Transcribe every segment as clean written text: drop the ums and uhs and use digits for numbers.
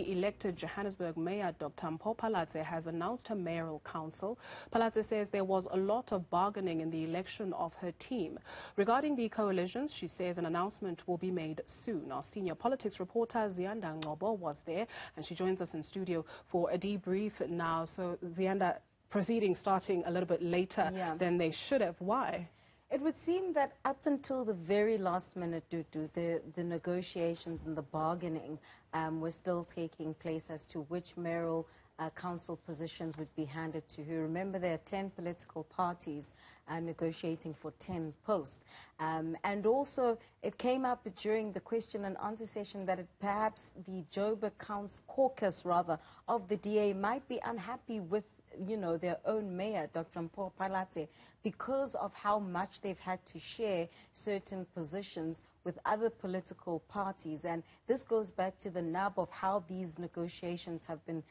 newly elected Johannesburg Mayor Dr Mpho Phalatse has announced her mayoral council. Phalatse says there was a lot of bargaining in the election of her team. Regarding the coalitions, she says an announcement will be made soon. Our senior politics reporter Ziyanda Ngcobo was there, and she joins us in studio for a debrief now. So Ziyanda, proceedings starting a little bit later than they should have. Why? It would seem that up until the very last minute, the negotiations and the bargaining were still taking place as to which mayoral council positions would be handed to who. Remember, there are 10 political parties negotiating for 10 posts. And also, it came up during the question and answer session that perhaps the Joburg caucus, of the DA might be unhappy with their own mayor, Dr Mpho Phalatse, because of how much they've had to share certain positions with other political parties. And this goes back to the nub of how these negotiations have been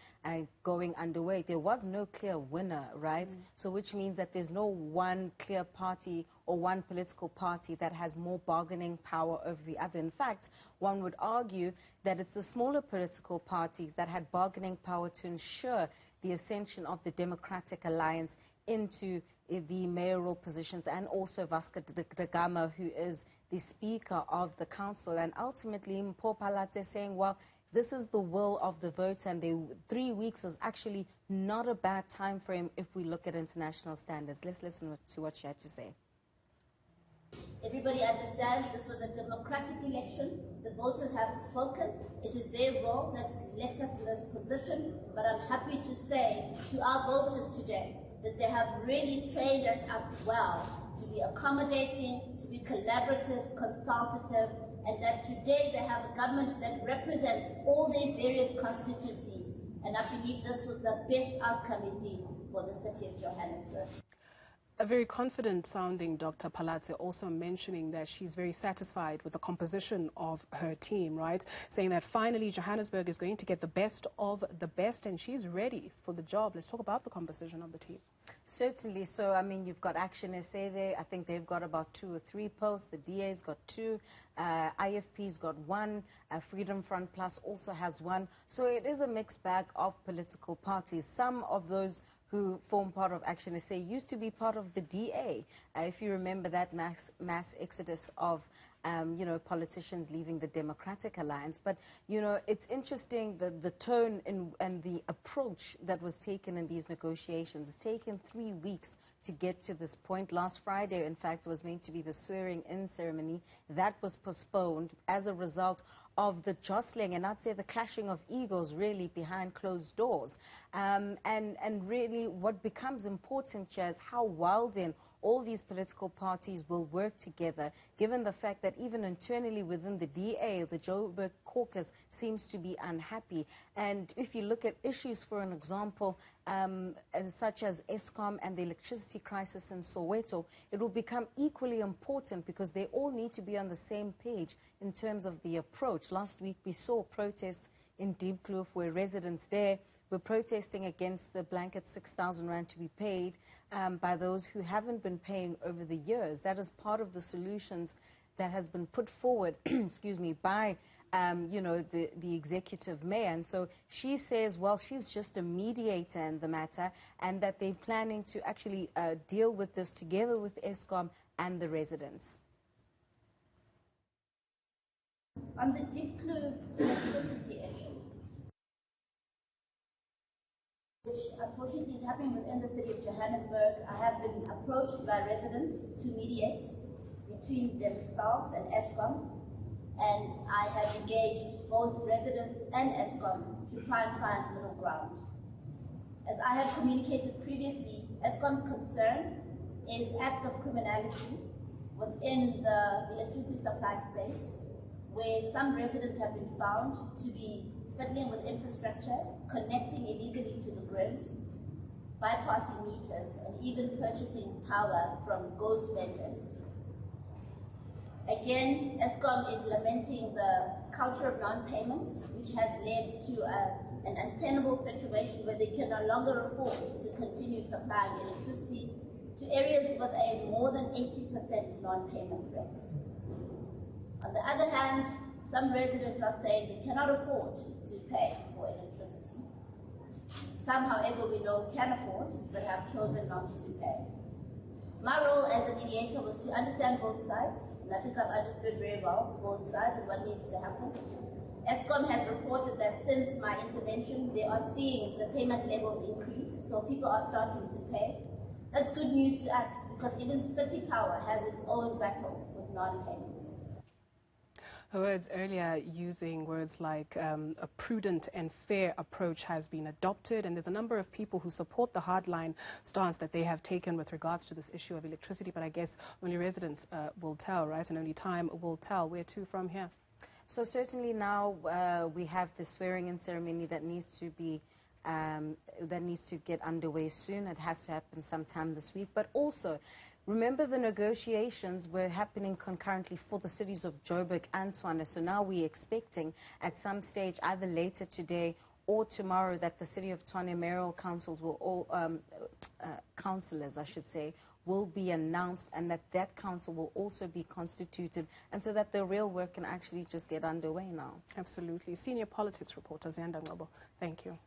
going underway. There was no clear winner, right? So which means that there's no one clear party or one political party that has more bargaining power over the other. In fact, one would argue that it's the smaller political parties that had bargaining power to ensure the ascension of the Democratic Alliance into the mayoral positions, and also Vasco da Gama, who is the Speaker of the Council. And ultimately, Mpho Phalatse saying, well, this is the will of the vote, and 3 weeks is actually not a bad time frame if we look at international standards. Let's listen to what she had to say. Everybody understands this was a democratic election. The voters have spoken. It is their will that's left us in this position. But I'm happy to say to our voters today that they have really trained us up well to be accommodating, to be collaborative, consultative, and that today they have a government that represents all their various constituencies. And I believe this was the best outcome indeed for the city of Johannesburg. A very confident-sounding Dr. Phalatse, also mentioning that she's very satisfied with the composition of her team, right? Saying that finally Johannesburg is going to get the best of the best, and she's ready for the job. Let's talk about the composition of the team. Certainly. So, I mean, you've got Action SA there. I think they've got about 2 or 3 posts. The DA's got 2. IFP's got 1. Freedom Front Plus also has 1. So it is a mixed bag of political parties. Some of those who form part of Action SA used to be part of the DA. If you remember that mass exodus of politicians leaving the Democratic Alliance. But, it's interesting the tone and the approach that was taken in these negotiations. It's taken 3 weeks to get to this point. Last Friday, in fact, was meant to be the swearing-in ceremony. That was postponed as a result of the jostling, and I'd say the clashing of egos, really, behind closed doors. And really what becomes important here is how well then all these political parties will work together, given the fact that even internally within the DA, the Joburg caucus seems to be unhappy. And if you look at issues, for an example, such as Eskom and the electricity crisis in Soweto, it will become equally important because they all need to be on the same page in terms of the approach. Last week we saw protests in Diepkloof where residents there were protesting against the blanket 6,000 rand to be paid by those who haven't been paying over the years. That is part of the solutions that has been put forward, excuse me, by the executive mayor. And so she says, well, she's just a mediator in the matter, and that they're planning to actually deal with this together with Eskom and the residents. On the Diepkloof electricity issue, which unfortunately is happening within the city of Johannesburg, I have been approached by residents to mediate between themselves and Eskom, and I have engaged both residents and Eskom to try and find middle ground. As I have communicated previously, Eskom's concern is acts of criminality within the electricity supply space, where some residents have been found to be fiddling with infrastructure, connecting illegally to the grid, bypassing meters, and even purchasing power from ghost vendors. Again, Eskom is lamenting the culture of non-payment, which has led to an untenable situation where they can no longer afford to continue supplying electricity to areas with a more than 80% non-payment rate. On the other hand, some residents are saying they cannot afford to pay for Some, however, we know can afford, but have chosen not to pay. My role as a mediator was to understand both sides, and I think I've understood very well both sides and what needs to happen. Eskom has reported that since my intervention, they are seeing the payment levels increase, so people are starting to pay. That's good news to us, because even city power has its own battles with non-payment. Her words earlier using words like a prudent and fair approach has been adopted, and there's a number of people who support the hardline stance that they have taken with regards to this issue of electricity, but I guess only residents will tell, right, and only time will tell. Where to from here? So certainly now we have the swearing-in ceremony that needs to be get underway soon. It has to happen sometime this week. But also, remember the negotiations were happening concurrently for the cities of Joburg and Tshwane. So now we're expecting at some stage, either later today or tomorrow, that the city of Tshwane mayoral councils will all, councillors, I should say, will be announced, and that council will also be constituted, and so that the real work can actually just get underway now. Absolutely. Senior politics reporter Ziyanda Ngcobo, thank you.